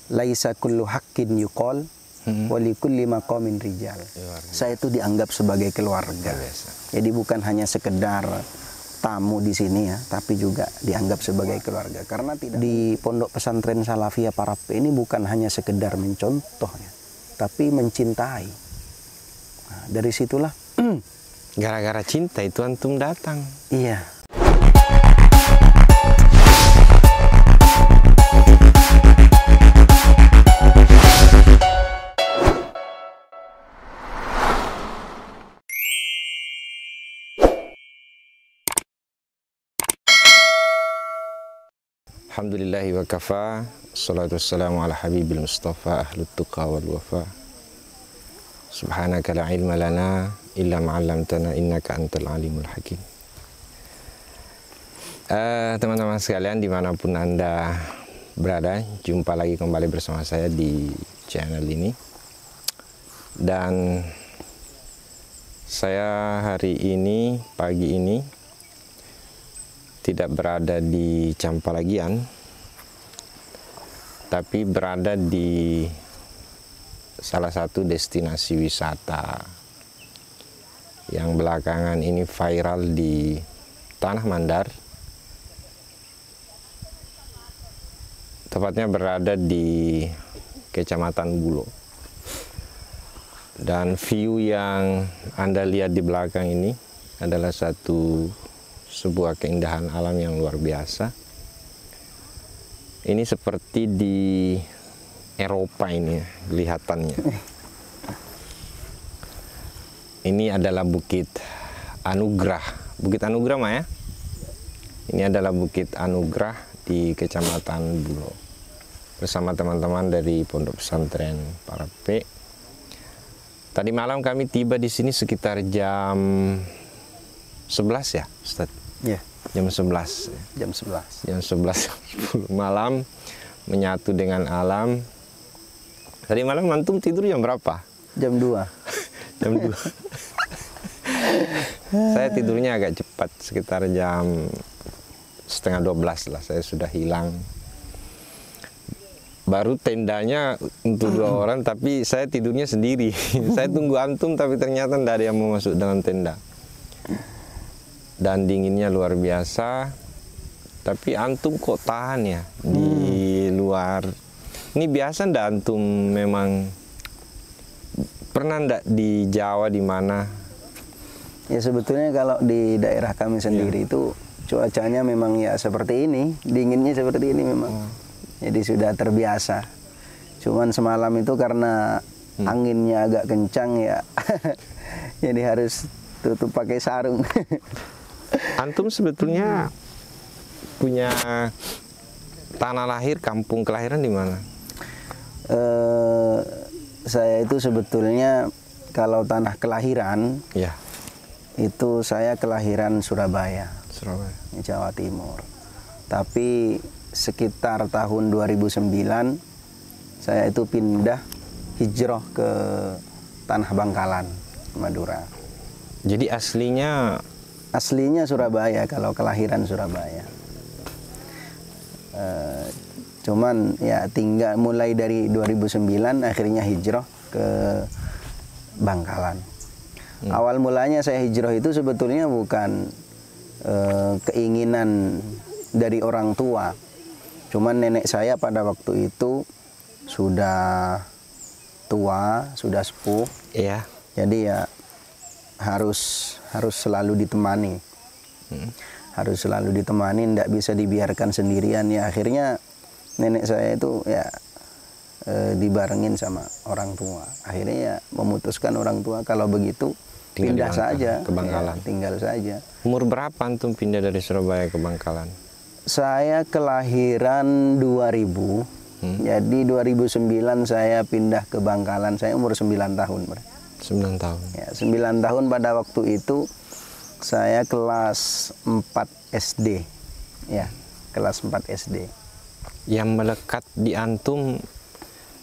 laisa kullu haqqin yuqal wa li kulli maqamin rijal. Saya itu dianggap sebagai keluarga. Jadi bukan hanya sekedar tamu di sini ya, tapi juga dianggap sebagai keluarga. Karena tidak di Pondok Pesantren Salafiyah Parape ini bukan hanya sekedar mencontoh ya, tapi mencintai. Nah, dari situlah gara-gara cinta itu antum datang. Iya. Alhamdulillahi wa kafa, salatu wassalamu ala habibil mustafa, ahlut tuqa wal wafa. Subhanaka la ilma lana illa ma'allamtana innaka antal alimul hakim. Teman-teman sekalian dimanapun Anda berada, jumpa lagi kembali bersama saya di channel ini. Dan saya hari ini, pagi ini, tidak berada di Campalagian, tapi berada di salah satu destinasi wisata yang belakangan ini viral di Tanah Mandar. Tepatnya berada di Kecamatan Bulo. Dan view yang Anda lihat di belakang ini adalah sebuah keindahan alam yang luar biasa. Ini seperti di Eropa ini kelihatannya. Ini adalah Bukit Anugrah. Bukit Anugrah, Ma, ya? Ini adalah Bukit Anugrah di Kecamatan Bulo. Bersama teman-teman dari Pondok Pesantren Parape. Tadi malam kami tiba di sini sekitar jam 11 ya, Ustaz? Iya. Jam 11. Jam 11. Jam 11 10 malam menyatu dengan alam. Tadi malam antum tidur jam berapa? Jam 2. Jam 2. Saya tidurnya agak cepat, sekitar jam setengah 12 lah. Saya sudah hilang. Baru tendanya untuk 2 orang, tapi saya tidurnya sendiri. Saya tunggu antum, tapi ternyata tidak ada yang mau masuk dalam tenda. Dan dinginnya luar biasa. Tapi antum kok tahan ya di luar. Ini biasa ndak antum memang pernah ndak di Jawa di mana? Ya sebetulnya kalau di daerah kami sendiri itu cuacanya memang ya seperti ini, dinginnya seperti ini memang. Jadi sudah terbiasa. Cuman semalam itu karena anginnya agak kencang ya, jadi harus tutup pakai sarung. Antum sebetulnya punya tanah lahir, kampung kelahiran di mana? Saya itu sebetulnya kalau tanah kelahiran, ya, itu saya kelahiran Surabaya, Jawa Timur. Tapi sekitar tahun 2009 saya itu pindah hijrah ke Tanah Bangkalan, Madura. Jadi aslinya Surabaya, kalau kelahiran Surabaya. Cuman ya tinggal mulai dari 2009 akhirnya hijrah ke Bangkalan. Awal mulanya saya hijrah itu sebetulnya bukan keinginan dari orang tua. Cuman nenek saya pada waktu itu sudah tua, sudah sepuh. Iya. Jadi ya harus selalu ditemani. Harus selalu ditemani, tidak bisa dibiarkan sendirian ya. Akhirnya nenek saya itu ya dibarengin sama orang tua. Akhirnya ya memutuskan orang tua kalau begitu pindah saja ke Bangkalan. Ya, tinggal saja. Umur berapa antum pindah dari Surabaya ke Bangkalan? Saya kelahiran 2000. Jadi 2009 saya pindah ke Bangkalan. Saya umur 9 tahun. 9 tahun. Ya, 9 tahun pada waktu itu saya kelas 4 SD. Ya, kelas 4 SD. Yang melekat di antum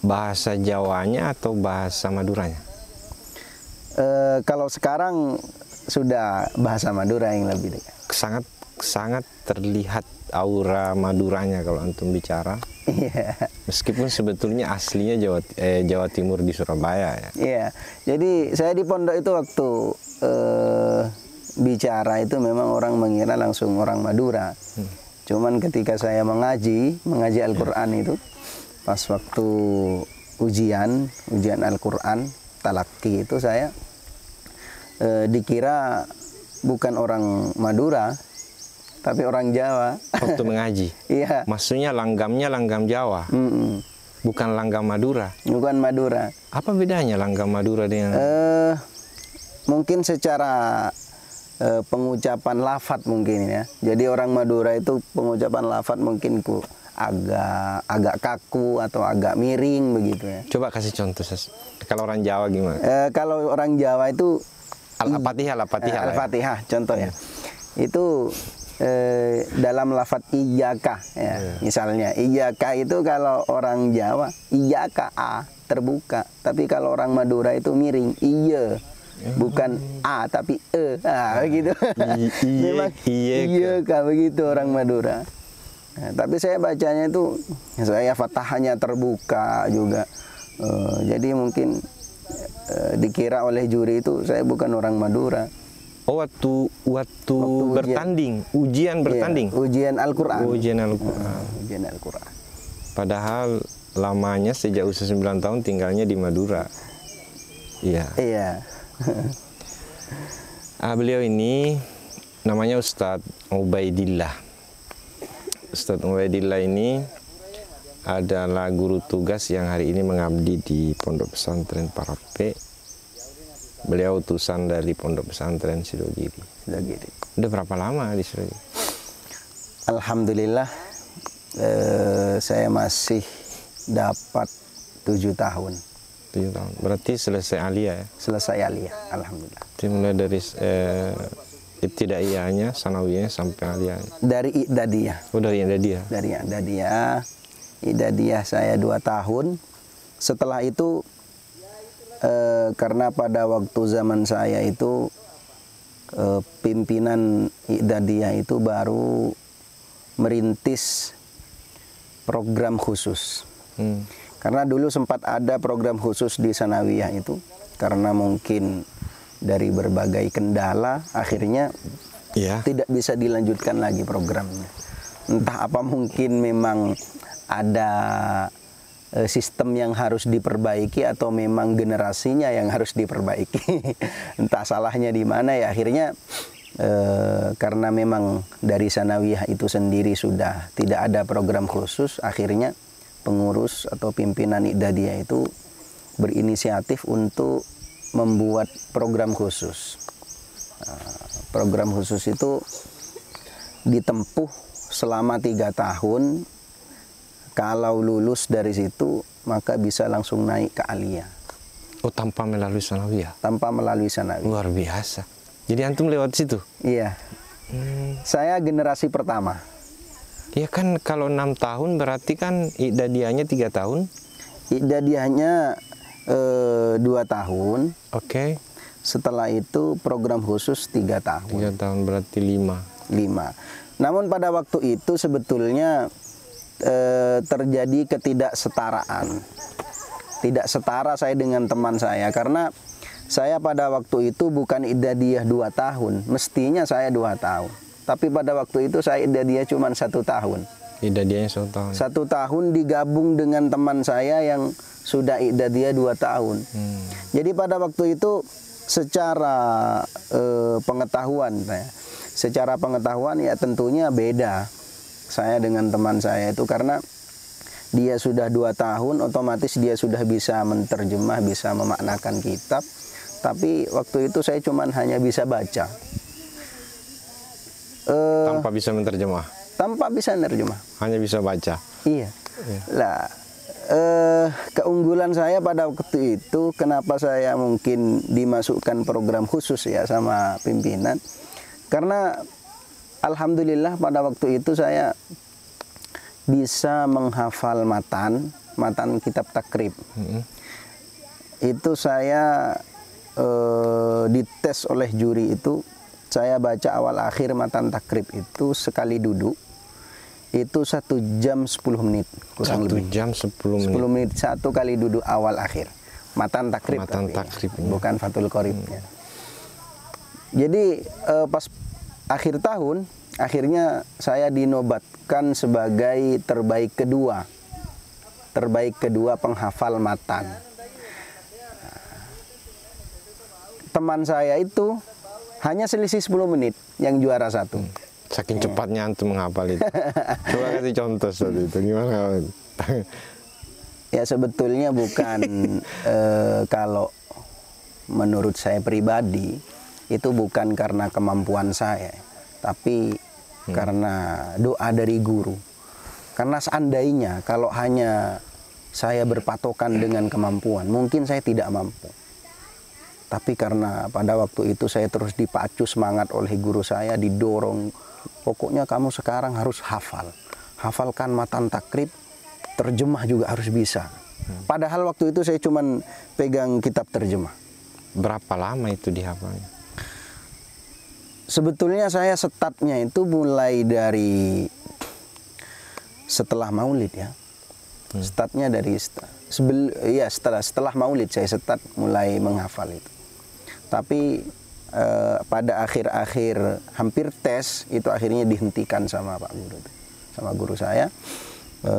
bahasa Jawanya atau bahasa Maduranya? Kalau sekarang sudah bahasa Madura yang lebih dekat. Sangat sangat terlihat aura Maduranya kalau antum bicara. Iya. Meskipun sebetulnya aslinya Jawa Timur di Surabaya ya. Iya. Jadi saya di pondok itu waktu bicara itu memang orang mengira langsung orang Madura. Cuman ketika saya mengaji Al-Quran itu, pas waktu ujian Al-Quran, talaki itu saya dikira bukan orang Madura, tapi orang Jawa. Waktu mengaji? Iya. Maksudnya langgamnya langgam Jawa? Bukan langgam Madura? Bukan Madura. Apa bedanya langgam Madura dengan... mungkin secara pengucapan lafadz mungkin ya. Jadi orang Madura itu pengucapan lafadz mungkin agak kaku atau agak miring begitu ya. Coba kasih contoh. Kalau orang Jawa gimana? Kalau orang Jawa itu Al-Fatihah contoh ya. Itu dalam lafadz iyaka ya. Misalnya iyaka itu kalau orang Jawa iyaka a terbuka, tapi kalau orang Madura itu miring iya. Bukan A tapi E. Begitu. Memang iyaka begitu orang Madura. Nah, tapi saya bacanya itu saya fathahnya terbuka juga. Jadi mungkin dikira oleh juri itu saya bukan orang Madura. Oh, waktu bertanding, ujian bertanding. Iya, ujian Al-Qur'an. Ujian Al-Qur'an. Ujian Al-Qur'an. Padahal lamanya sejak usia 9 tahun tinggalnya di Madura. Iya. Iya. Beliau ini namanya Ustadz Ubaidillah. Ustadz Ubaidillah ini adalah guru tugas yang hari ini mengabdi di Pondok Pesantren Parape. Beliau utusan dari Pondok Pesantren Sidogiri. Udah berapa lama di Sidogiri? Alhamdulillah, saya masih dapat 7 tahun. 7 tahun. Berarti selesai aliyah ya? Selesai aliyah, alhamdulillah. Jadi mulai dari ibtidaiyahnya, sanawiyahnya sampai aliyahnya. Dari i'dadiyah. Oh, dari i'dadiyah. Dari i'dadiyah. I'dadiyah saya 2 tahun. Setelah itu karena pada waktu zaman saya itu pimpinan i'dadiyah itu baru merintis program khusus. Karena dulu sempat ada program khusus di sanawiyah itu, karena mungkin dari berbagai kendala akhirnya tidak bisa dilanjutkan lagi programnya. Entah apa mungkin memang ada sistem yang harus diperbaiki atau memang generasinya yang harus diperbaiki. Entah salahnya di mana ya, akhirnya karena memang dari sanawiyah itu sendiri sudah tidak ada program khusus, akhirnya pengurus atau pimpinan i'dadiyah itu berinisiatif untuk membuat program khusus. Program khusus itu ditempuh selama 3 tahun. Kalau lulus dari situ maka bisa langsung naik ke aliyah. Oh, tanpa melalui sanawiyah? Tanpa melalui sanawiyah. Luar biasa. Jadi antum lewat situ? Iya. Saya generasi pertama. Ya kan, kalau 6 tahun berarti kan i'dadiyahnya 3 tahun? I'dadiyahnya 2 tahun. Oke. Setelah itu program khusus 3 tahun. 3 tahun berarti 5. Namun pada waktu itu sebetulnya terjadi ketidaksetaraan. Tidak setara saya dengan teman saya, karena saya pada waktu itu bukan i'dadiyah 2 tahun. Mestinya saya 2 tahun. Tapi pada waktu itu saya i'dadiyah cuma 1 tahun. I'dadiyahnya 1 tahun. 1 tahun digabung dengan teman saya yang sudah i'dadiyah 2 tahun. Jadi pada waktu itu secara pengetahuan ya tentunya beda saya dengan teman saya itu, karena dia sudah 2 tahun, otomatis dia sudah bisa menerjemah, bisa memaknakan kitab. Tapi waktu itu saya cuma hanya bisa baca. Tanpa bisa menerjemah? Tanpa bisa menerjemah. Hanya bisa baca? Iya. Lah, keunggulan saya pada waktu itu, kenapa saya mungkin dimasukkan program khusus ya sama pimpinan, karena alhamdulillah pada waktu itu saya bisa menghafal matan kitab takrib. Itu saya dites oleh juri itu saya baca awal akhir matan takrib itu sekali duduk itu 1 jam 10 menit kurang 1 lebih. 1 jam 10 menit. 10 menit satu kali duduk awal akhir. Matan takrib, bukan Fathul Qorib. Jadi pas akhir tahun, akhirnya saya dinobatkan sebagai terbaik kedua penghafal matan. Teman saya itu hanya selisih 10 menit yang juara 1. Saking cepatnya antum menghafal itu. Coba kasih contoh saat itu gimana? Ya sebetulnya bukan kalau menurut saya pribadi itu bukan karena kemampuan saya, tapi karena doa dari guru. Karena seandainya kalau hanya saya berpatokan dengan kemampuan, mungkin saya tidak mampu. Tapi karena pada waktu itu saya terus dipacu semangat oleh guru saya, didorong, pokoknya kamu sekarang harus hafal. Hafalkan matan takrib, terjemah juga harus bisa. Padahal waktu itu saya cuman pegang kitab terjemah. Berapa lama itu dihafalnya? Sebetulnya saya startnya itu mulai dari setelah maulid ya. Startnya dari setelah maulid saya start mulai menghafal itu. Tapi pada akhir-akhir hampir tes itu akhirnya dihentikan sama Pak Guru, sama guru saya.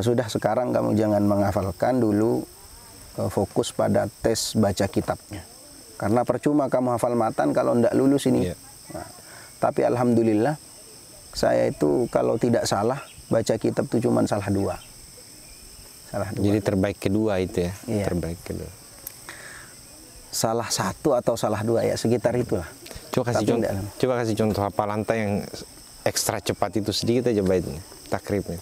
Sudah sekarang kamu jangan menghafalkan dulu, fokus pada tes baca kitabnya. Karena percuma kamu hafal matan kalau tidak lulus ini. Nah, tapi alhamdulillah saya itu kalau tidak salah baca kitab itu cuma salah 2. Jadi terbaik kedua itu ya? Iya. Terbaik kedua. Salah 1 atau salah 2 ya, sekitar itulah. Coba kasih contoh hafalan yang ekstra cepat itu sedikit aja baiknya, takribnya.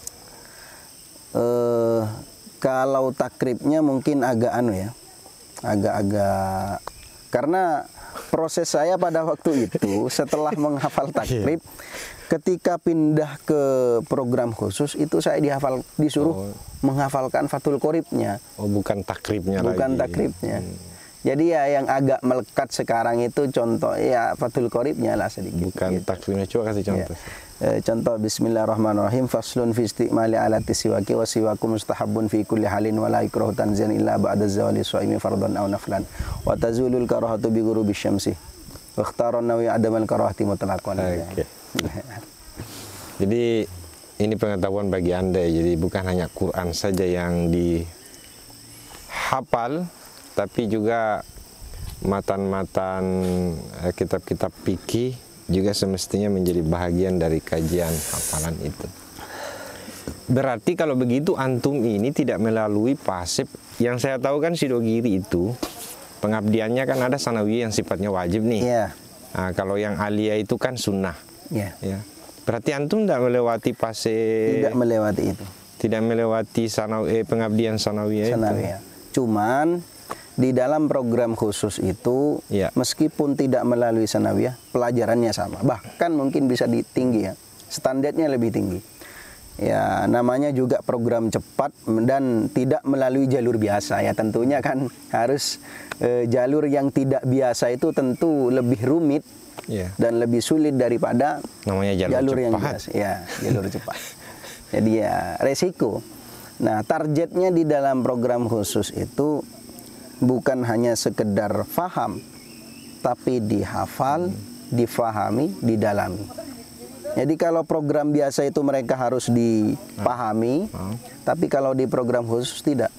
Kalau takribnya mungkin agak agak karena proses saya pada waktu itu setelah menghafal takrib, ketika pindah ke program khusus itu saya disuruh menghafalkan Fathul Qoribnya. Oh, bukan takribnya lagi. Bukan takribnya. Jadi ya yang agak melekat sekarang itu contoh ya Fathul Qoribnya lah sedikit. Bukan gitu. Takribnya, coba kasih contoh. Ya. Contoh Bismillahirrahmanirrahim. Faslun fi isti'mali alati siwaki wa siwaku mustahabun fi kulli halin wa la ikrahu tanzian illa ba'da zawali shaimi fardan aw naflan wa tazulul karahatu bi ghurubi syamsi wa ikhtaran nawi adamal karahati mutlaqan. Okay. Jadi ini pengetahuan bagi Anda ya. Jadi bukan hanya Quran saja yang dihafal, tapi juga matan-matan kitab-kitab fikih juga semestinya menjadi bahagian dari kajian hafalan itu. Berarti kalau begitu antum ini tidak melalui pasif. Yang saya tahu kan Sidogiri itu pengabdiannya kan ada sanawiyah yang sifatnya wajib nih. Nah, kalau yang aliyah itu kan sunnah. Ya. Berarti antum tidak melewati pasif. Tidak melewati itu. Tidak melewati pengabdian sanawiyah itu. Cuman di dalam program khusus itu, meskipun tidak melalui sanawiyah, pelajarannya sama. Bahkan mungkin bisa tinggi ya, standarnya lebih tinggi. Ya, namanya juga program cepat dan tidak melalui jalur biasa ya. Tentunya kan harus jalur yang tidak biasa itu tentu lebih rumit dan lebih sulit daripada namanya jalur yang biasa. Ya, jalur cepat. Jadi ya resiko. Nah, targetnya di dalam program khusus itu bukan hanya sekedar faham, tapi dihafal, difahami, didalami. Jadi kalau program biasa itu mereka harus dipahami, tapi kalau di program khusus tidak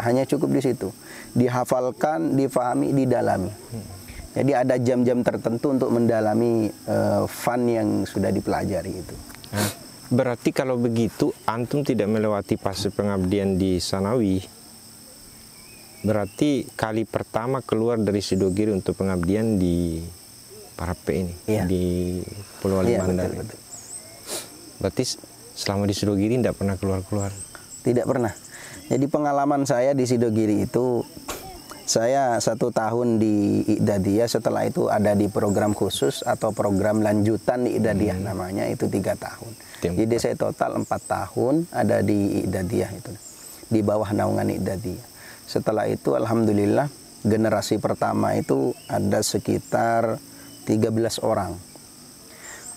hanya cukup di situ. Dihafalkan, difahami, didalami. Jadi ada jam-jam tertentu untuk mendalami fun yang sudah dipelajari itu. Berarti kalau begitu antum tidak melewati fase pengabdian di Sanawi. Berarti kali pertama keluar dari Sidogiri untuk pengabdian di Parape ini, di Pulau Alimandar. Betul. Berarti selama di Sidogiri tidak pernah keluar-keluar? Tidak pernah. Jadi pengalaman saya di Sidogiri itu, saya 1 tahun di Iqdadiyah, setelah itu ada di program khusus atau program lanjutan di Iqdadiyah namanya, itu 3 tahun. Jadi saya total 4 tahun ada di Iqdadiyah itu, di bawah naungan Iqdadiyah. Setelah itu alhamdulillah generasi pertama itu ada sekitar 13 orang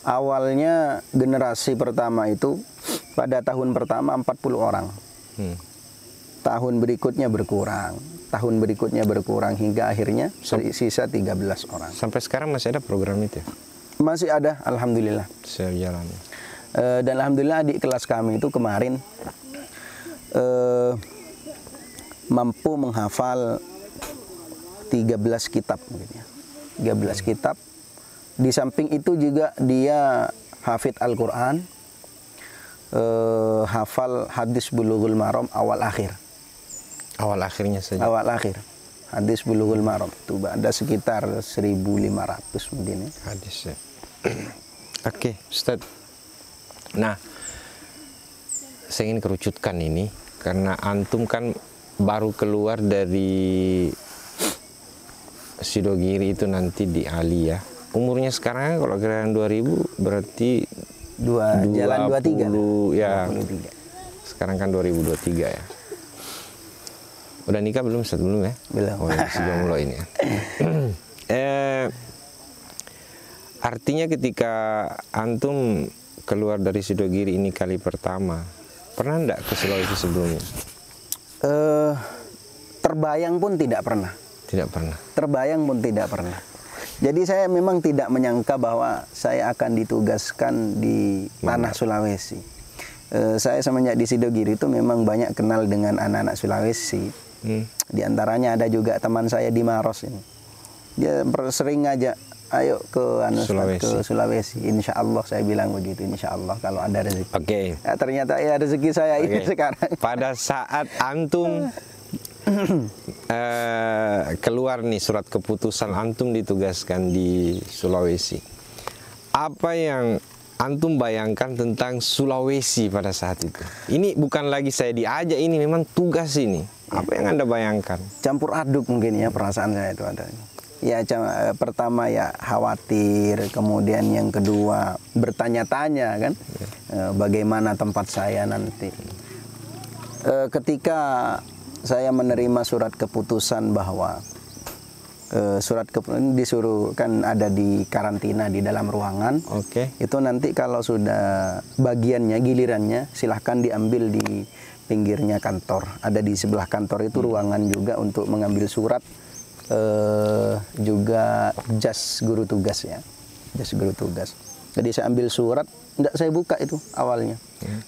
Awalnya generasi pertama itu pada tahun pertama 40 orang. Tahun berikutnya berkurang, tahun berikutnya berkurang hingga akhirnya sisa 13 orang. Sampai sekarang masih ada program itu? Masih ada, alhamdulillah. Sejalan. Dan alhamdulillah adik kelas kami itu kemarin mampu menghafal 13 kitab mungkin ya. 13 kitab. Di samping itu juga dia hafidh Al-Qur'an, hafal hadis Bulughul Maram awal akhir. Awal akhirnya saja. Awal akhir. Hadis Bulughul Maram itu ada sekitar 1.500 mungkin ya. Hadis ya. Oke, Ustaz. Nah, saya ingin kerucutkan ini karena antum kan baru keluar dari Sidogiri itu nanti di Ali ya. Umurnya sekarang kalau kira-kira 2000 berarti jalan 23 ya. 23. Sekarang kan 2023 ya. Udah nikah belum Ustaz? Belum ya? Belum. Oh, masih jomblo ini ya. Artinya ketika antum keluar dari Sidogiri ini kali pertama, pernah enggak ke Sulawesi sebelumnya? Terbayang pun tidak pernah. Tidak pernah. Terbayang pun tidak pernah. Jadi saya memang tidak menyangka bahwa saya akan ditugaskan di tanah Sulawesi. Saya semenjak di Sidogiri itu memang banyak kenal dengan anak-anak Sulawesi. Di antaranya ada juga teman saya di Maros ini. Dia sering ngajak, ayo ke Sulawesi. Insya Allah saya bilang begitu. Insya Allah kalau ada rezeki. Oke. Ya, ternyata ya rezeki saya ini sekarang. Pada saat antum keluar nih surat keputusan antum ditugaskan di Sulawesi, apa yang antum bayangkan tentang Sulawesi pada saat itu? Ini bukan lagi saya diajak, ini memang tugas ini. Apa yang Anda bayangkan? Campur aduk mungkin ya perasaan saya itu ada. Ya pertama ya khawatir, kemudian yang kedua bertanya-tanya kan, bagaimana tempat saya nanti. Ketika saya menerima surat keputusan bahwa surat keputusan disuruh kan ada di karantina di dalam ruangan. Oke. Itu nanti kalau sudah bagiannya gilirannya silahkan diambil di pinggirnya kantor. Ada di sebelah kantor itu ruangan juga untuk mengambil surat, juga jas guru tugas ya, jas guru tugas. Jadi saya ambil surat, enggak saya buka itu awalnya.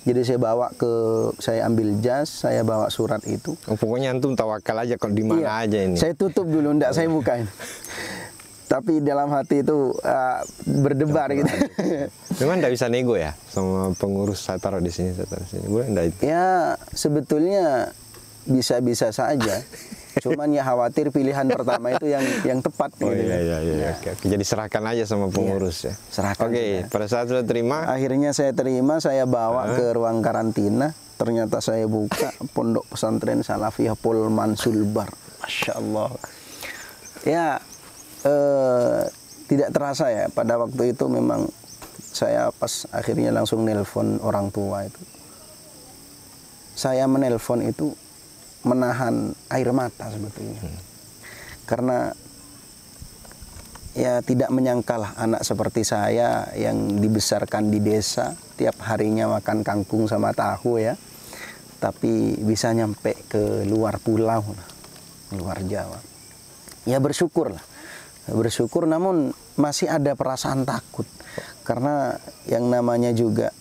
Jadi saya ambil jas, saya bawa surat itu. Oh, pokoknya antum tawakal aja kalau di mana aja ini. Saya tutup dulu, enggak saya bukain. Tapi dalam hati itu berdebar gitu. Memang enggak bisa nego ya sama pengurus, saya taruh di sini, saya taruh di sini. Boleh enggak itu? Ya, sebetulnya bisa-bisa saja. Cuman ya khawatir pilihan pertama itu yang tepat. Oh gitu. Iya. Oke. Jadi serahkan aja sama pengurus ya. Serahkan. Oke. Pada saat sudah terima, akhirnya saya terima, saya bawa ke ruang karantina. Ternyata saya buka Pondok Pesantren Salafiyah Polman Sulbar. Masya Allah. Ya, tidak terasa ya pada waktu itu memang saya pas akhirnya langsung nelpon orang tua itu. Saya menelpon itu menahan air mata sebetulnya. Karena ya tidak menyangkalah anak seperti saya yang dibesarkan di desa, tiap harinya makan kangkung sama tahu ya, tapi bisa nyampe ke luar pulau, luar Jawa. Ya bersyukur lah, bersyukur, namun masih ada perasaan takut. Karena yang namanya juga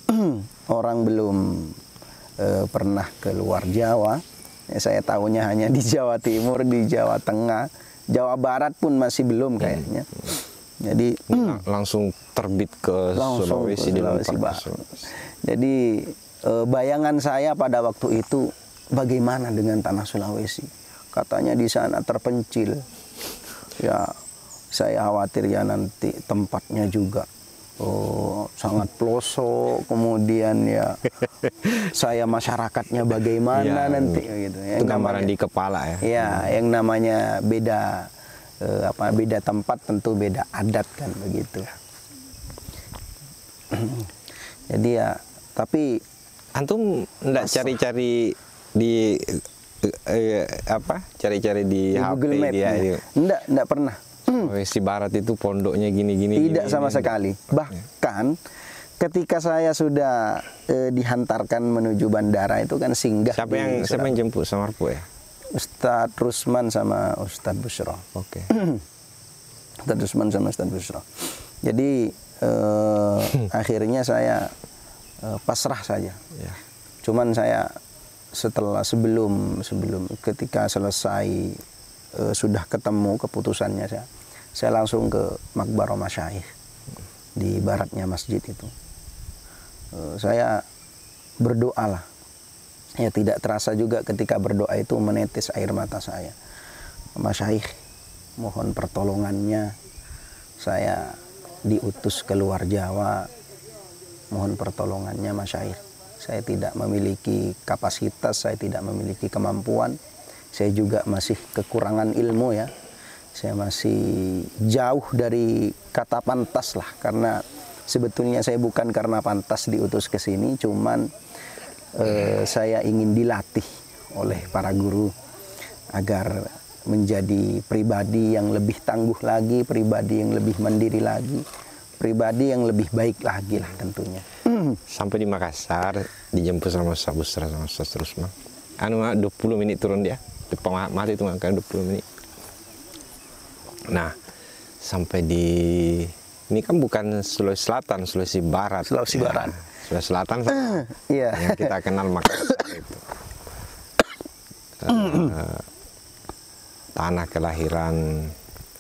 orang belum pernah ke luar Jawa. Ya, saya tahunya hanya di Jawa Timur, di Jawa Tengah, Jawa Barat pun masih belum kayaknya. Jadi langsung terbit ke Sulawesi. Jadi bayangan saya pada waktu itu bagaimana dengan tanah Sulawesi? Katanya di sana terpencil. Ya, saya khawatir ya nanti tempatnya juga sangat pelosok, kemudian ya saya masyarakatnya bagaimana nanti gitu. Itu gambaran di kepala ya. Ya, yang namanya beda beda tempat tentu beda adat kan begitu. Jadi ya, tapi antum enggak cari-cari di cari-cari di Google HP Map dia. Enggak pernah. Sulawesi Barat itu pondoknya gini-gini. Tidak sama sekali. Bahkan ketika saya sudah dihantarkan menuju bandara itu kan singgah. Siapa yang jemput Samarpo ya? Ustadz Rusman sama Ustadz Bushro. Oke. Ustadz Rusman sama Ustadz Bushro. Jadi akhirnya saya pasrah saja. Ya. Cuman saya sebelum ketika selesai sudah ketemu keputusannya, saya langsung ke Makbarah Masyayikh di baratnya masjid itu. Saya berdoa lah. Ya, tidak terasa juga ketika berdoa itu menetes air mata saya. Masyayikh, mohon pertolongannya. Saya diutus keluar Jawa. Mohon pertolongannya Masyayikh. Saya tidak memiliki kapasitas, saya tidak memiliki kemampuan. Saya juga masih kekurangan ilmu ya. Saya masih jauh dari kata pantas lah. Karena sebetulnya saya bukan karena pantas diutus ke sini, cuman saya ingin dilatih oleh para guru agar menjadi pribadi yang lebih tangguh lagi, pribadi yang lebih mandiri lagi, pribadi yang lebih baik lagi lah tentunya. Sampai di Makassar dijemput sama Ustaz Busra sama Ustaz Rusman. 20 menit turun dia. Depan mati itu makan 20 menit. Nah, sampai di ini kan bukan Sulawesi Selatan, Sulawesi Barat. Sulawesi Barat. Sulawesi Selatan sama yang kita kenal Makassar itu. Tanah kelahiran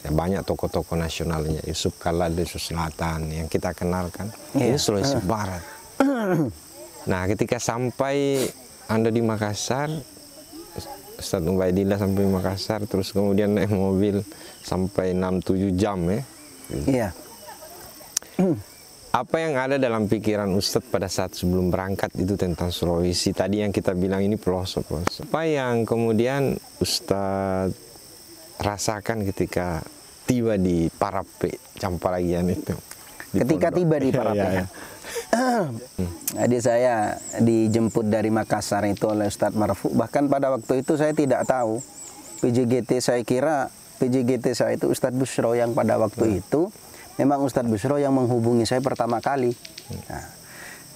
ya, banyak tokoh-tokoh nasionalnya, Yusuf Kalla di Sulawesi Selatan yang kita kenalkan. Ini Sulawesi Barat. Nah, ketika sampai Anda di Makassar, Ustadz Ubaidillah sampai Makassar, terus kemudian naik mobil sampai 6-7 jam ya. Iya. Apa yang ada dalam pikiran Ustadz pada saat sebelum berangkat itu tentang Sulawesi? Tadi yang kita bilang ini pelosok-pelosok. Apa yang kemudian Ustadz rasakan ketika tiba di Parape Campalagian itu? Ketika tiba di Parape. Adik saya dijemput dari Makassar itu oleh Ustadz Marfu. Bahkan pada waktu itu saya tidak tahu PJGT, saya kira PJGT saya itu Ustadz Bushro yang pada waktu itu memang Ustadz Bushro yang menghubungi saya pertama kali. Nah,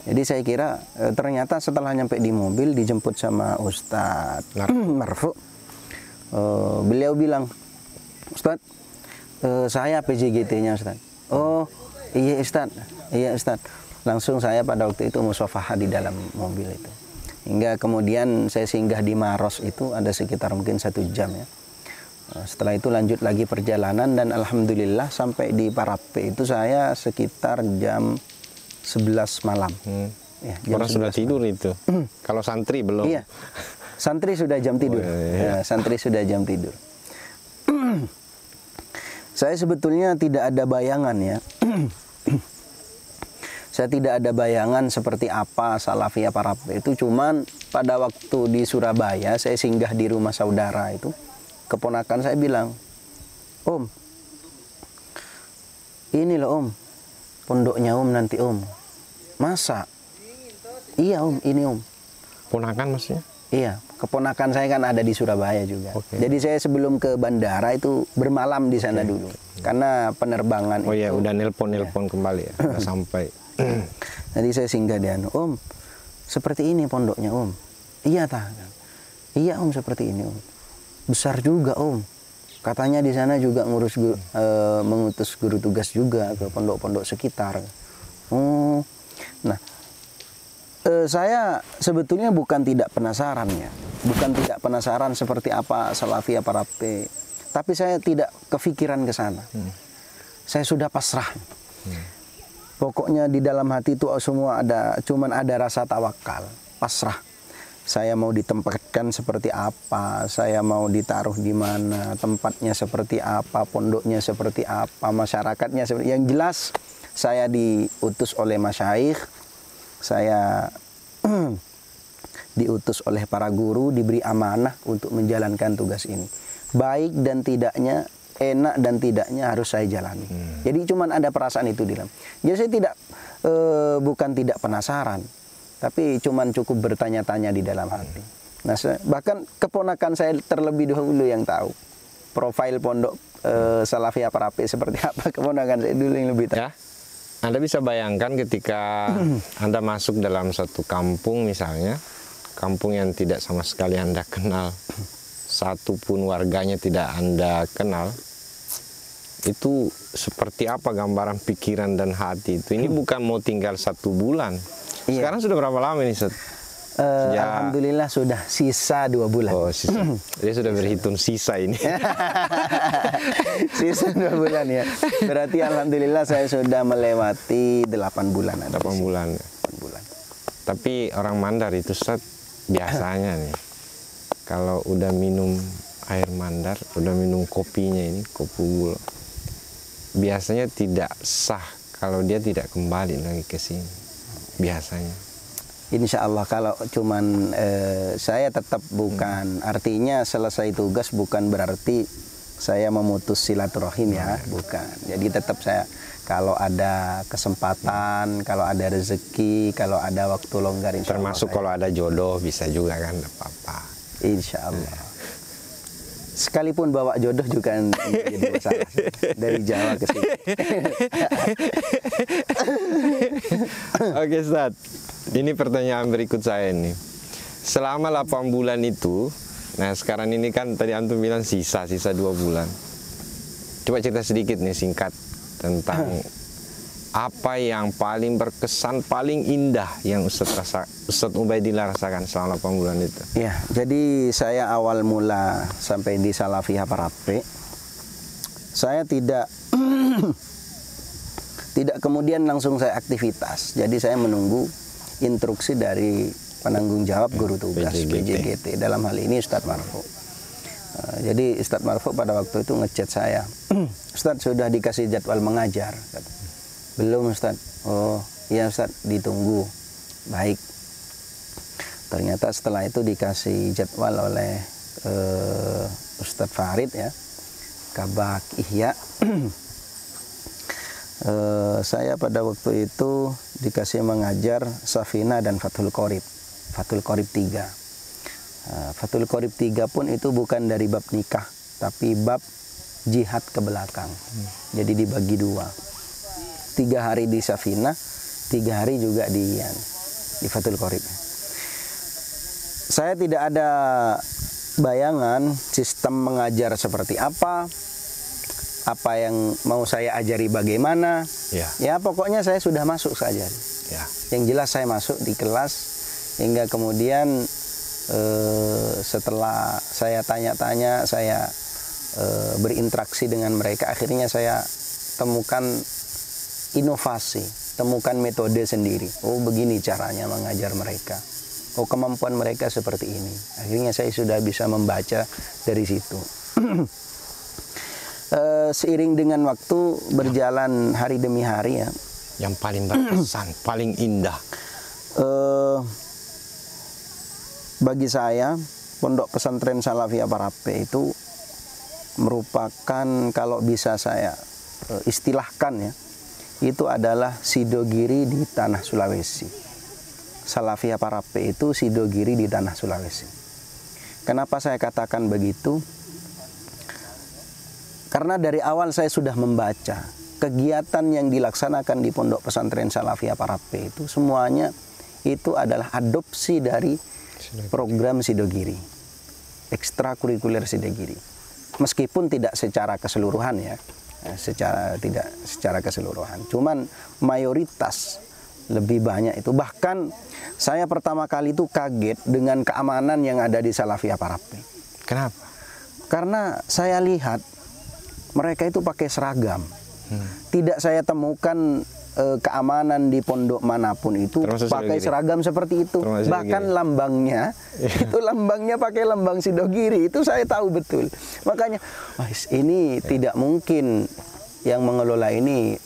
jadi saya kira ternyata setelah nyampe di mobil dijemput sama Ustadz Marfu. Beliau bilang, Ustadz, saya PJGT-nya Ustadz. Oh iya Ustadz, iya Ustadz. Langsung saya pada waktu itu musafahah di dalam mobil itu. Hingga kemudian saya singgah di Maros itu ada sekitar mungkin 1 jam ya. Setelah itu lanjut lagi perjalanan dan alhamdulillah sampai di Parape itu saya sekitar jam 11 malam. Ya, orang sudah tidur malam. Itu. Kalau santri belum. Iya. Santri sudah jam tidur. Ya, santri sudah jam tidur. Saya sebetulnya tidak ada bayangan ya. Saya tidak ada bayangan seperti apa Salafiyah Parape itu, cuman pada waktu di Surabaya saya singgah di rumah saudara itu, keponakan saya bilang, Om, ini loh Om, pondoknya Om nanti Om. Masa? Iya Om, ini Om. Ponakan maksudnya? Iya, keponakan saya kan ada di Surabaya juga. Jadi saya sebelum ke bandara itu bermalam di sana dulu, karena penerbangan. Oh iya, udah nelpon kembali ya, udah sampai. Jadi saya singgah di Om, seperti ini pondoknya Om. Iya tah. Iya Om, seperti ini Om. Besar juga Om. Katanya di sana juga mengutus guru tugas juga ke pondok-pondok sekitar. Oh, nah saya sebetulnya bukan tidak penasaran ya, bukan tidak penasaran seperti apa Salafiyah Parape, tapi saya tidak kepikiran ke sana. Saya sudah pasrah. Pokoknya di dalam hati itu semua cuman ada rasa tawakal, pasrah. Saya mau ditempatkan seperti apa, saya mau ditaruh di mana, tempatnya seperti apa, pondoknya seperti apa, masyarakatnya seperti. Yang jelas saya diutus oleh masyayikh, saya diutus oleh para guru, diberi amanah untuk menjalankan tugas ini. Baik dan tidaknya, enak dan tidaknya harus saya jalani. Jadi cuman ada perasaan itu di dalam. Jadi saya tidak bukan tidak penasaran, tapi cuman cukup bertanya-tanya di dalam hati. Nah, bahkan keponakan saya terlebih dahulu yang tahu. profil pondok Salafiyah Parape seperti apa, keponakan saya dulu yang lebih tahu. Ya, Anda bisa bayangkan ketika Anda masuk dalam satu kampung misalnya, kampung yang tidak sama sekali Anda kenal, satu pun warganya tidak Anda kenal, itu seperti apa gambaran pikiran dan hati itu. Ini bukan mau tinggal 1 bulan. Sekarang sudah berapa lama ini, Ustaz? Alhamdulillah sudah sisa 2 bulan. Oh, sisa. Dia sudah berhitung sisa ini. Sisa 2 bulan ya. Berarti alhamdulillah saya sudah melewati 8 bulan. 8 bulan. 8 bulan. Tapi orang Mandar itu, Ustaz, biasanya nih, kalau udah minum air Mandar, udah minum kopinya ini, kopi gula, biasanya tidak sah kalau dia tidak kembali lagi ke sini. Biasanya. Insya Allah kalau cuman saya tetap bukan, artinya selesai tugas bukan berarti saya memutus silaturahim ya, bukan. Jadi tetap saya kalau ada kesempatan, kalau ada rezeki, kalau ada waktu longgar, insya Allah. Termasuk kalau ada jodoh bisa juga kan, tidak apa-apa. Insya Allah. Sekalipun bawa jodoh juga jadi masalah dari Jawa ke sini. Oke, Ustaz. Ini pertanyaan berikut saya nih. Selama 8 bulan itu, nah sekarang ini kan tadi Antum bilang sisa 2 bulan. Coba cerita sedikit nih singkat tentang apa yang paling berkesan, paling indah yang Ustaz Ubaidillah rasakan selama 8 bulan itu. Ya, jadi saya awal mula sampai di Salafiyah Parape, saya tidak kemudian langsung saya aktivitas. Jadi saya menunggu instruksi dari penanggung jawab guru tugas PJGT. Dalam hal ini Ustadz Marfu. Jadi Ustadz Marfu pada waktu itu ngechat saya, Ustadz sudah dikasih jadwal mengajar. Belum Ustadz. Oh iya Ustadz, ditunggu. Baik. Ternyata setelah itu dikasih jadwal oleh Ustadz Farid ya, Kabak Ihya. Saya pada waktu itu dikasih mengajar Safina dan Fathul Qorib 3. Fathul Qorib 3 pun itu bukan dari bab nikah, tapi bab jihad ke belakang. Jadi dibagi 2. 3 hari di Safina, 3 hari juga di Fathul Qorib. Saya tidak ada bayangan sistem mengajar seperti apa yang mau saya ajari bagaimana. Ya pokoknya saya sudah masuk saja. Yang jelas saya masuk di kelas, hingga kemudian setelah saya tanya-tanya, saya berinteraksi dengan mereka, akhirnya saya temukan inovasi, temukan metode sendiri. Oh begini caranya mengajar mereka. Oh kemampuan mereka seperti ini. Akhirnya saya sudah bisa membaca dari situ. Seiring dengan waktu berjalan hari demi hari ya. Yang paling berkesan, paling indah. Bagi saya, Pondok Pesantren Salafiyah Parape itu merupakan, kalau bisa saya istilahkan ya, itu adalah Sidogiri di tanah Sulawesi. Salafiyah Parape itu Sidogiri di tanah Sulawesi. Kenapa saya katakan begitu? Karena dari awal saya sudah membaca kegiatan yang dilaksanakan di Pondok Pesantren Salafiyah Parape itu semuanya itu adalah adopsi dari program Sidogiri, ekstrakurikuler Sidogiri. Meskipun tidak secara keseluruhan ya, tidak secara keseluruhan. Cuman mayoritas lebih banyak itu. Bahkan saya pertama kali itu kaget dengan keamanan yang ada di Salafiyah Parape. Kenapa? Karena saya lihat mereka itu pakai seragam. Tidak saya temukan keamanan di pondok manapun itu pakai seragam seperti itu. Bahkan lambangnya, itu lambangnya pakai lambang Sidogiri. Itu saya tahu betul. Makanya, ini tidak mungkin yang mengelola ini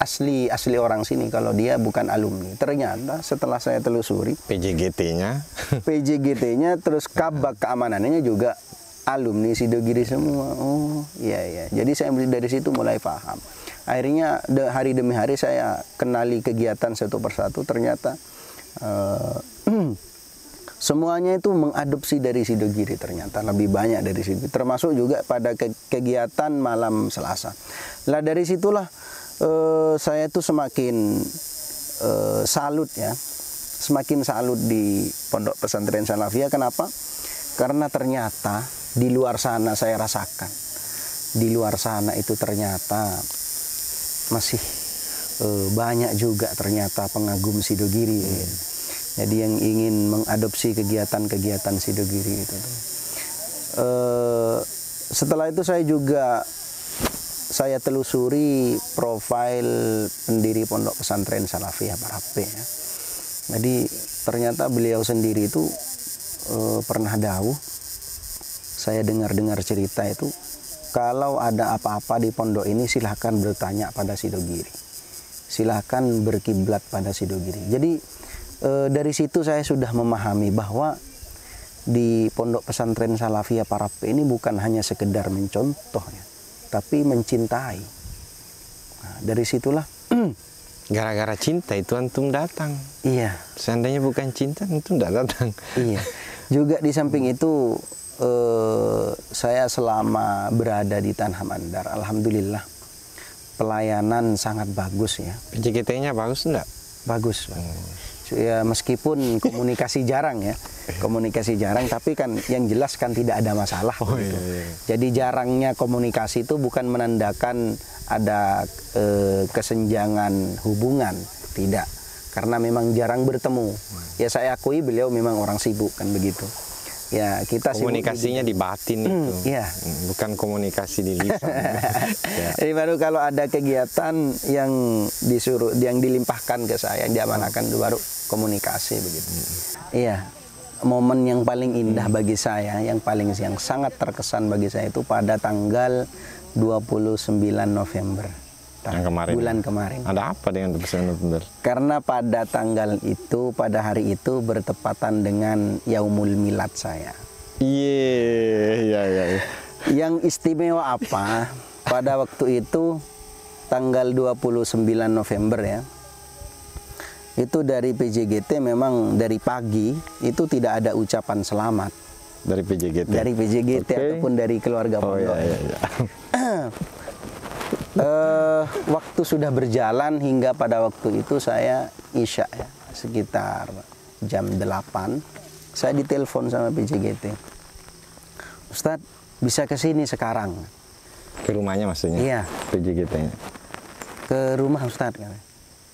asli orang sini kalau dia bukan alumni. Ternyata setelah saya telusuri, PJGT-nya terus kabak keamanannya juga alumni Sidogiri semua. Oh iya. Jadi saya dari situ mulai paham. Akhirnya hari demi hari saya kenali kegiatan satu persatu. Ternyata semuanya itu mengadopsi dari Sidogiri, ternyata lebih banyak dari situ, termasuk juga pada kegiatan malam Selasa. Lah dari situlah saya itu semakin salut ya, semakin salut di Pondok Pesantren Salafiyah. Kenapa? Karena ternyata di luar sana saya rasakan, di luar sana itu ternyata masih banyak juga ternyata pengagum Sidogiri. Jadi yang ingin mengadopsi kegiatan-kegiatan Sidogiri itu. Setelah itu saya telusuri profil pendiri Pondok Pesantren Salafiyah Parape ya. Jadi ternyata beliau sendiri itu pernah dawuh, saya dengar cerita itu, kalau ada apa-apa di pondok ini silahkan bertanya pada Sidogiri, silahkan berkiblat pada Sidogiri. Jadi dari situ saya sudah memahami bahwa di Pondok Pesantren Salafiyah Parape ini bukan hanya sekedar mencontoh ya, tapi mencintai. Nah, dari situlah gara-gara cinta itu antum datang. Iya. Seandainya bukan cinta antum tidak datang. Iya. Juga di samping itu saya selama berada di Tanah Mandar, alhamdulillah pelayanan sangat bagus ya. PJGT-nya bagus enggak? Bagus, Pak. Ya meskipun komunikasi jarang ya, komunikasi jarang, tapi kan yang jelas kan tidak ada masalah. Gitu. Iya. Jadi jarangnya komunikasi itu bukan menandakan ada kesenjangan hubungan, tidak. Karena memang jarang bertemu. Ya saya akui beliau memang orang sibuk kan begitu. Ya kita komunikasinya di batin itu, ya. Bukan komunikasi di lisan. Ya. Jadi baru kalau ada kegiatan yang dilimpahkan ke saya, yang diamanahkan, baru komunikasi begitu. Iya, momen yang paling indah bagi saya, yang sangat terkesan bagi saya itu pada tanggal 29 November. Yang kemarin. Bulan kemarin. Ada apa dengan 29 November? Karena pada tanggal itu, pada hari itu bertepatan dengan Yaumul Milad saya. Iya. Yang istimewa apa? Pada waktu itu tanggal 29 November ya. Itu dari PJGT memang dari pagi itu tidak ada ucapan selamat. Dari PJGT. Dari PJGT ataupun dari keluarga pondok. Iya. Waktu sudah berjalan hingga pada waktu itu saya isya ya, sekitar jam 8 saya ditelepon sama PJGT, Ustadz bisa ke sini sekarang. Ke rumahnya maksudnya? Iya. PJGT-nya. Ke rumah Ustadz.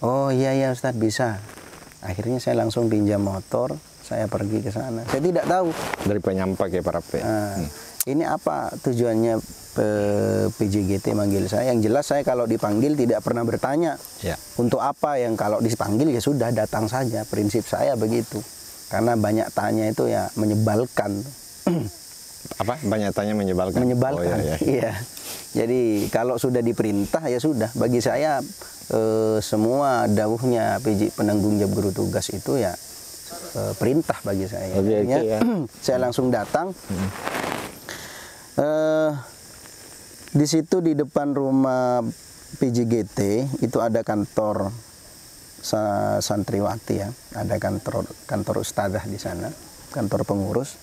Oh iya Ustadz bisa. Akhirnya saya langsung pinjam motor, saya pergi ke sana. Saya tidak tahu dari penyampak ya Parape. Ini apa tujuannya PJGT manggil saya. Yang jelas saya kalau dipanggil tidak pernah bertanya ya. Untuk apa, yang kalau dipanggil ya sudah datang saja. Prinsip saya begitu. Karena banyak tanya itu ya menyebalkan. Apa? Banyak tanya menyebalkan? Menyebalkan, iya. Jadi kalau sudah diperintah ya sudah. Bagi saya semua dawuhnya PJ penanggung jawab guru tugas itu ya perintah bagi saya. Ya. Saya langsung datang. Di situ di depan rumah PJGT itu ada kantor santriwati ya, ada kantor ustadzah di sana, kantor pengurus.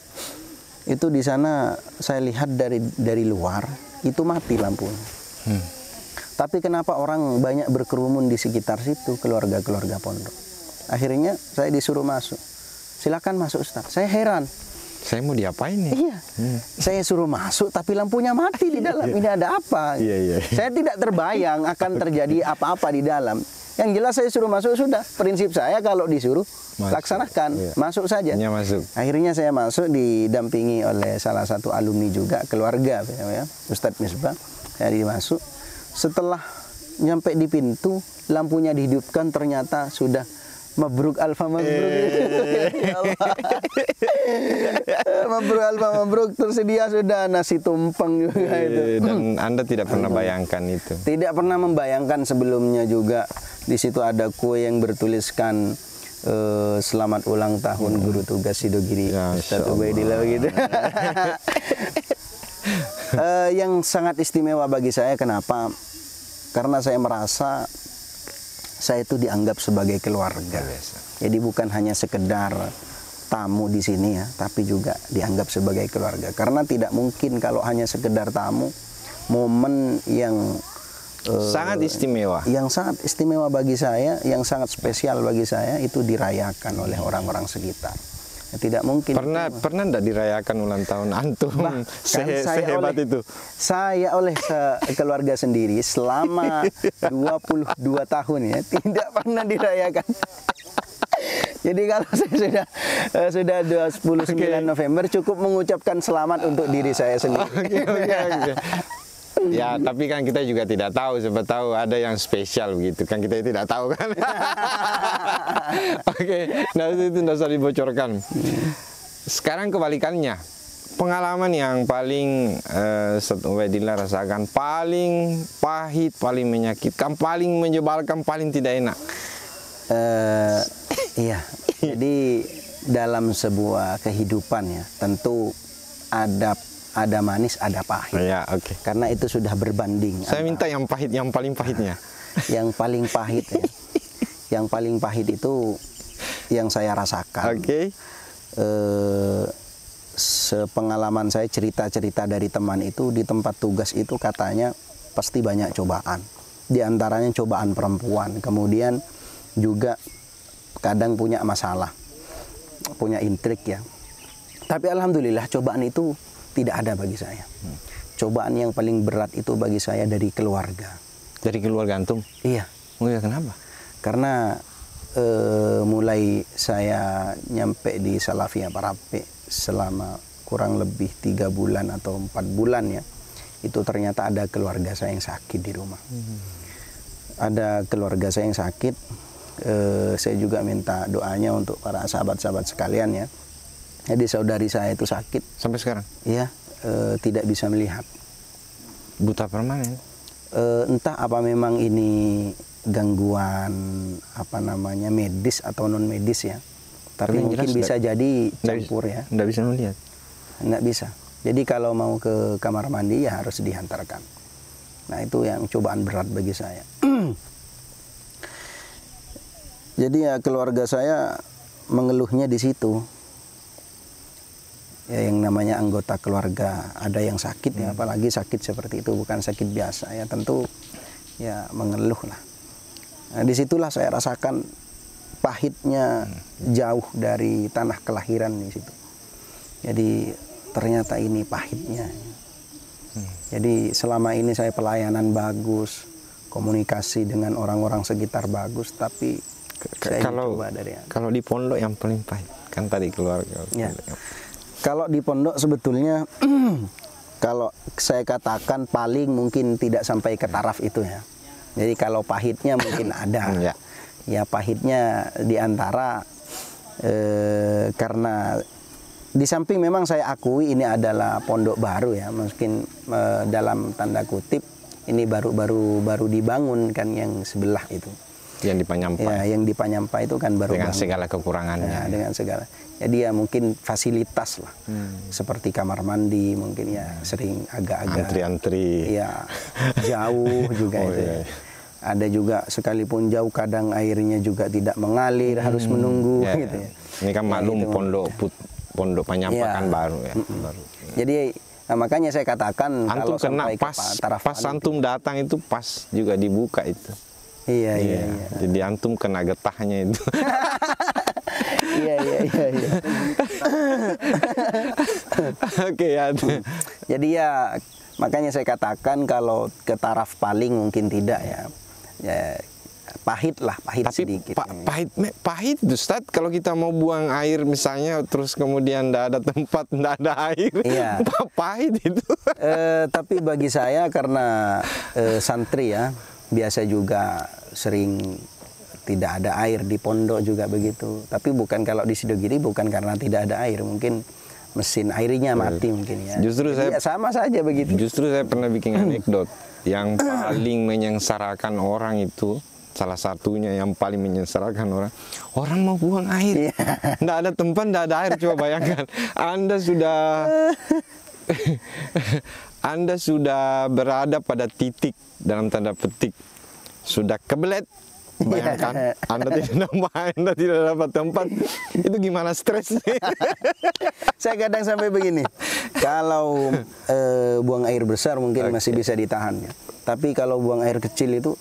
Itu di sana saya lihat dari luar itu mati lampunya. Tapi kenapa orang banyak berkerumun di sekitar situ, keluarga-keluarga pondok. Akhirnya saya disuruh masuk. Silakan masuk Ustaz. Saya heran. Saya mau diapain nih? Iya. Saya suruh masuk tapi lampunya mati di dalam. Ini ada apa? Iya. Saya tidak terbayang akan terjadi apa-apa di dalam. Yang jelas saya suruh masuk sudah. Prinsip saya kalau disuruh laksanakan. Iya. Masuk saja. Masuk. Akhirnya saya masuk didampingi oleh salah satu alumni juga, keluarga ya, Ustadz Misbah. Saya dimasuk. Setelah nyampe di pintu, lampunya dihidupkan, ternyata sudah mabruk alfa mabruk. Mabruk alfa mabruk, tersedia sudah nasi tumpeng juga itu. Dan Anda tidak pernah bayangkan itu? Tidak pernah membayangkan. Sebelumnya juga di situ ada kue yang bertuliskan selamat ulang tahun guru tugas Sidogiri Ustadz Ubaidillah gitu. Yang sangat istimewa bagi saya, kenapa? Karena saya merasa saya itu dianggap sebagai keluarga. Jadi bukan hanya sekedar tamu di sini ya, tapi juga dianggap sebagai keluarga. Karena tidak mungkin kalau hanya sekedar tamu, momen yang sangat istimewa. Yang sangat istimewa bagi saya, yang sangat spesial bagi saya itu dirayakan oleh orang-orang sekitar. Ya, tidak mungkin. Pernah enggak dirayakan ulang tahun antum? Sehebat itu. Saya oleh keluarga sendiri selama 22 tahun ya tidak pernah dirayakan. Jadi kalau saya sudah 29 November cukup mengucapkan selamat untuk diri saya sendiri. Okay. Ya, tapi kan kita juga tidak tahu, siapa tahu ada yang spesial begitu kan, kita tidak tahu kan. Oke, nah itu tidak usah dibocorkan. Sekarang kebalikannya, pengalaman yang paling Ustaz Ubaidillah rasakan paling pahit, paling menyakitkan, paling menyebalkan, paling tidak enak. Iya, jadi dalam sebuah kehidupan ya tentu ada manis, ada pahit. Ya, oke. Karena itu sudah berbanding. Saya minta yang pahit, yang paling pahitnya. Yang paling pahit ya. Yang paling pahit itu yang saya rasakan. Oke. Sepengalaman saya, cerita-cerita dari teman itu di tempat tugas itu katanya pasti banyak cobaan. Di antaranya cobaan perempuan. Kemudian juga kadang punya masalah, punya intrik ya. Tapi alhamdulillah cobaan itu tidak ada bagi saya. Cobaan yang paling berat itu bagi saya dari keluarga. Dari keluarga antum? Iya. Oh ya, kenapa? Karena mulai saya nyampe di Salafiyah Parape selama kurang lebih 3 bulan atau 4 bulan ya, itu ternyata ada keluarga saya yang sakit di rumah. Ada keluarga saya yang sakit. Saya juga minta doanya untuk para sahabat-sahabat sekalian ya. Jadi saudari saya itu sakit. Sampai sekarang? Iya, tidak bisa melihat. Buta permanen? Entah apa memang ini gangguan medis atau non medis ya. Tapi mungkin bisa jadi campur ya. Nggak bisa melihat? Nggak bisa. Jadi kalau mau ke kamar mandi ya harus dihantarkan. Nah itu yang cobaan berat bagi saya. Jadi ya keluarga saya mengeluhnya di situ. Ya, yang namanya anggota keluarga ada yang sakit ya, apalagi sakit seperti itu bukan sakit biasa ya, tentu ya mengeluh lah. Nah, disitulah saya rasakan pahitnya jauh dari tanah kelahiran di situ. Jadi ternyata ini pahitnya. Jadi selama ini saya pelayanan bagus, komunikasi dengan orang-orang sekitar bagus, tapi kalau di pondok yang paling pahit kan tadi keluarga. Ya. Kalau di pondok sebetulnya kalau saya katakan paling mungkin tidak sampai ke taraf itu ya. Jadi kalau pahitnya mungkin ada. Ya pahitnya di antara karena di samping memang saya akui ini adalah pondok baru ya, mungkin dalam tanda kutip ini baru dibangun kan yang sebelah itu. Yang di Panyampa. Ya, yang di Panyampa itu kan baru dengan bangun. Segala kekurangannya. Ya, dengan segala. Jadi ya mungkin fasilitas lah. Seperti kamar mandi mungkin ya sering agak-agak antri-antri. Ya, jauh juga itu. Iya. Ada juga sekalipun jauh kadang airnya juga tidak mengalir, harus menunggu gitu ya. Ini kan maklum pondok Panyampa kan baru ya. Baru. Jadi makanya saya katakan antum kalau kena pas antum datang itu pas juga dibuka itu. Iya. Jadi antum kena getahnya itu. Iya. Oke ya. Jadi ya makanya saya katakan kalau ke taraf paling mungkin tidak ya. Ya pahit Tapi sedikit. Pahit Ustaz, kalau kita mau buang air misalnya terus kemudian tidak ada tempat, tidak ada air. Iya. Pahit itu. Tapi bagi saya karena santri ya, biasa juga sering tidak ada air di pondok juga begitu. Tapi bukan kalau di Sidogiri bukan karena tidak ada air, mungkin mesin airnya mati mungkin ya. Justru jadi saya sama saja begitu. Justru saya pernah bikin anekdot yang paling menyengsarakan orang itu, salah satunya yang paling menyengsarakan orang mau buang air, nggak ada tempat, nggak ada air. Coba bayangkan, Anda sudah berada pada titik dalam tanda petik, sudah kebelet Bayangkan, Anda tidak dapat tempat, itu gimana stresnya? Saya kadang sampai begini, kalau buang air besar mungkin masih bisa ditahan ya. Tapi kalau buang air kecil itu,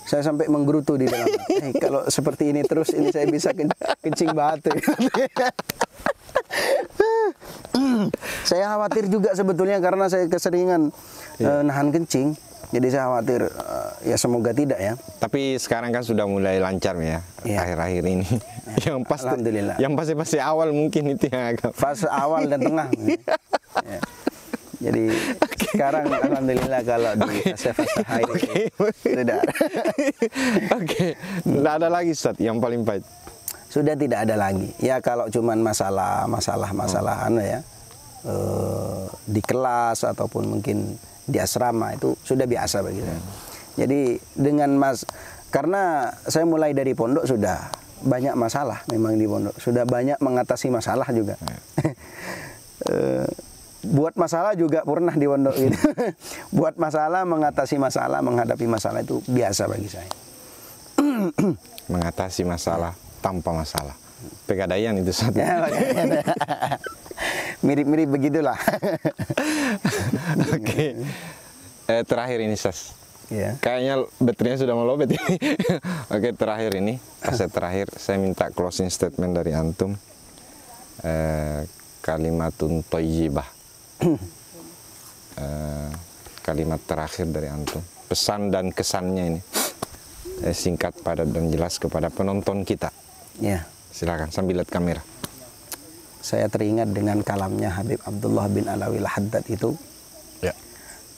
saya sampai menggerutu di dalam. Kalau seperti ini terus, ini saya bisa kencing batu. Saya khawatir juga sebetulnya karena saya keseringan nahan kencing. Jadi saya khawatir, ya semoga tidak ya. Tapi sekarang kan sudah mulai lancar ya, akhir-akhir ini. Yang pasti, Alhamdulillah. Yang pasti awal mungkin itu yang agak. Fase awal dan tengah. Ya. Jadi sekarang alhamdulillah kalau di fase akhir sudah. Oke, tidak ada lagi Ustaz yang paling pahit. Sudah tidak ada lagi. Ya kalau cuman masalah ya di kelas ataupun mungkin di asrama itu sudah biasa bagi saya. Jadi dengan karena saya mulai dari pondok sudah banyak masalah memang di pondok, sudah banyak mengatasi masalah juga. Buat masalah juga pernah di pondok gitu. Buat masalah, mengatasi masalah, menghadapi masalah itu biasa bagi saya. Mengatasi masalah tanpa masalah. Pegadaian itu satu. Mirip-mirip begitulah. Oke. Terakhir ini Sas. Ya. Kayaknya baterainya sudah mau lobet ini. Oke, terakhir ini, fase terakhir saya minta closing statement dari antum. Kalimatun thayyibah. Kalimat terakhir dari antum. Pesan dan kesannya ini. Singkat, padat dan jelas kepada penonton kita. Ya. Silakan sambil lihat kamera. Saya teringat dengan kalamnya Habib Abdullah bin Alawil Haddad itu. Ya.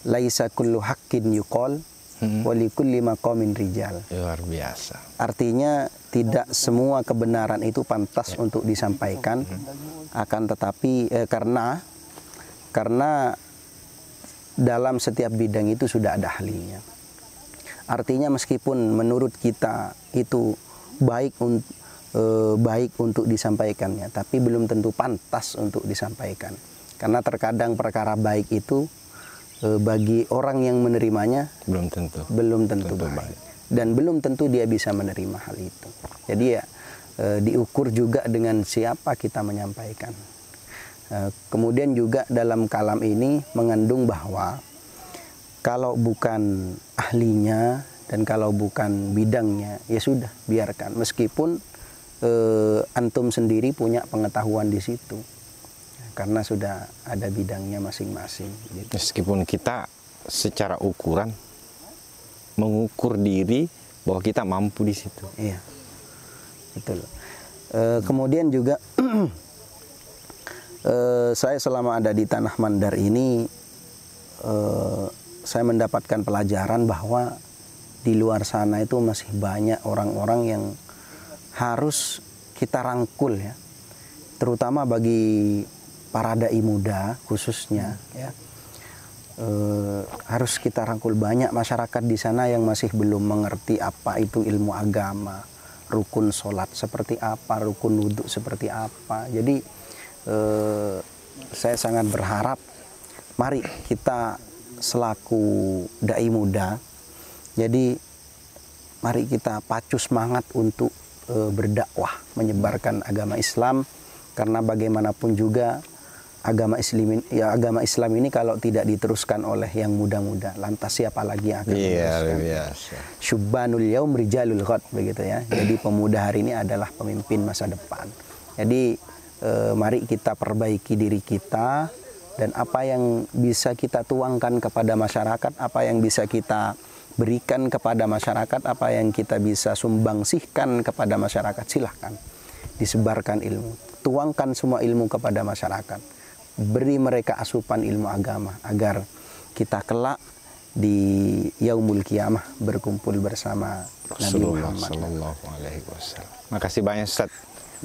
Laisa kullu haqqin yuqal wa li kulli maqamin rijal. Luar biasa. Artinya tidak semua kebenaran itu pantas untuk disampaikan, akan tetapi karena dalam setiap bidang itu sudah ada ahlinya. Artinya meskipun menurut kita itu baik untuk disampaikannya, tapi belum tentu pantas untuk disampaikan. Karena terkadang perkara baik itu bagi orang yang menerimanya belum tentu baik. Dan belum tentu dia bisa menerima hal itu. Jadi ya diukur juga dengan siapa kita menyampaikan. Kemudian juga dalam kalam ini mengandung bahwa kalau bukan ahlinya dan kalau bukan bidangnya, ya sudah biarkan. Meskipun antum sendiri punya pengetahuan di situ, karena sudah ada bidangnya masing-masing. Gitu. Meskipun kita secara ukuran mengukur diri bahwa kita mampu di situ. Iya, betul. Kemudian juga saya selama ada di Tanah Mandar ini, saya mendapatkan pelajaran bahwa di luar sana itu masih banyak orang-orang yang harus kita rangkul ya, terutama bagi para dai muda khususnya ya, harus kita rangkul. Banyak masyarakat di sana yang masih belum mengerti apa itu ilmu agama, rukun sholat seperti apa, rukun wudhu seperti apa. Jadi saya sangat berharap mari kita selaku dai muda, jadi mari kita pacu semangat untuk berdakwah, menyebarkan agama Islam, karena bagaimanapun juga agama Islam ini kalau tidak diteruskan oleh yang muda-muda, lantas siapa lagi yang akan meneruskan? Biasa. Syubbanul yaum rijalul ghad, begitu ya. Jadi pemuda hari ini adalah pemimpin masa depan. Jadi mari kita perbaiki diri kita, dan apa yang bisa kita tuangkan kepada masyarakat, apa yang bisa kita berikan kepada masyarakat, apa yang kita bisa sumbangsihkan kepada masyarakat, silahkan disebarkan ilmu, tuangkan semua ilmu kepada masyarakat, beri mereka asupan ilmu agama agar kita kelak di yaumul qiyamah berkumpul bersama Nabi Muhammad sallallahu alaihi wasallam. Makasih banyak Ustaz.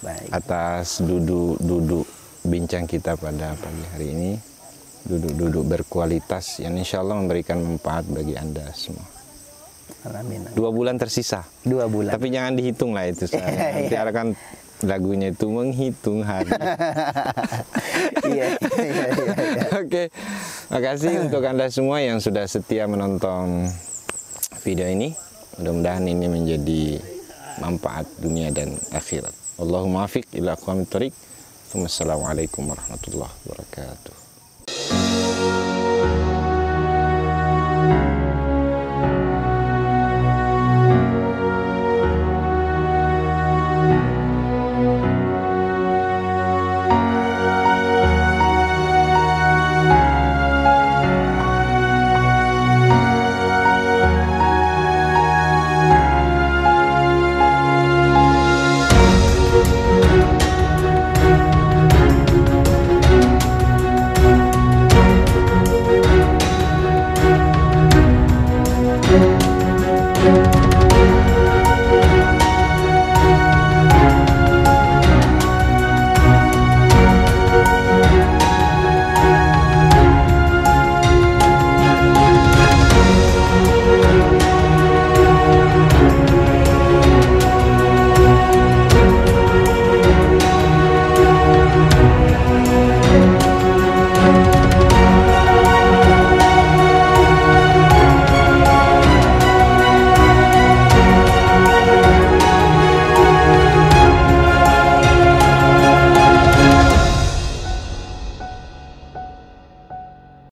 Baik. Atas duduk bincang kita pada pagi hari ini, duduk berkualitas yang insya Allah memberikan manfaat bagi Anda semua. Amin. 2 bulan tersisa. 2 bulan. Tapi jangan dihitung lah itu. Nanti kan lagunya itu menghitung hari. Iya. Oke, makasih untuk Anda semua yang sudah setia menonton video ini. Mudah-mudahan ini menjadi manfaat dunia dan akhirat. Allahumma afiq ila aqwamit thoriq. Wassalamualaikum warahmatullahi wabarakatuh.